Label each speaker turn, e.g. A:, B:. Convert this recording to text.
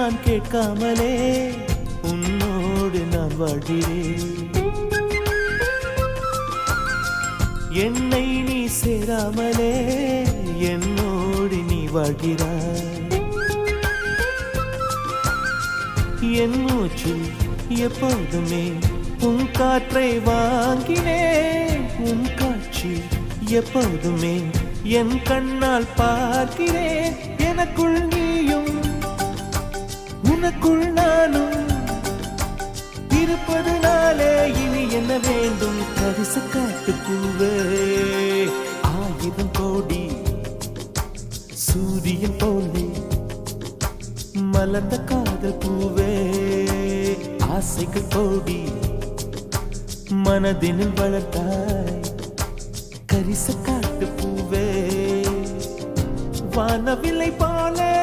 A: நான் கேட்காமலே உன்னோடு நான் வாழ்கிறேன். என்னை நீ சேராமலே என்னோடு நீ வாழ்கிறாய். என் மூச்சில் எப்போதுமே உன் காற்றை வாங்கினேன். உன் காட்சி எப்போதுமே என் கண்ணால் பார்க்கிறேன். எனக்குள் நீயும் உனக்குள் நானும் இருப்பதனாலே இனி என்ன வேண்டும்? கரிச காட்டு பூவே, 1000 கோடி சூரியன் போலே மலர்ந்த காதல் பூவே, ஆசைகள் கோடி மனதினில் வளர்த்தாய். கரிச காட்டு பூவே, வானவில்லை போல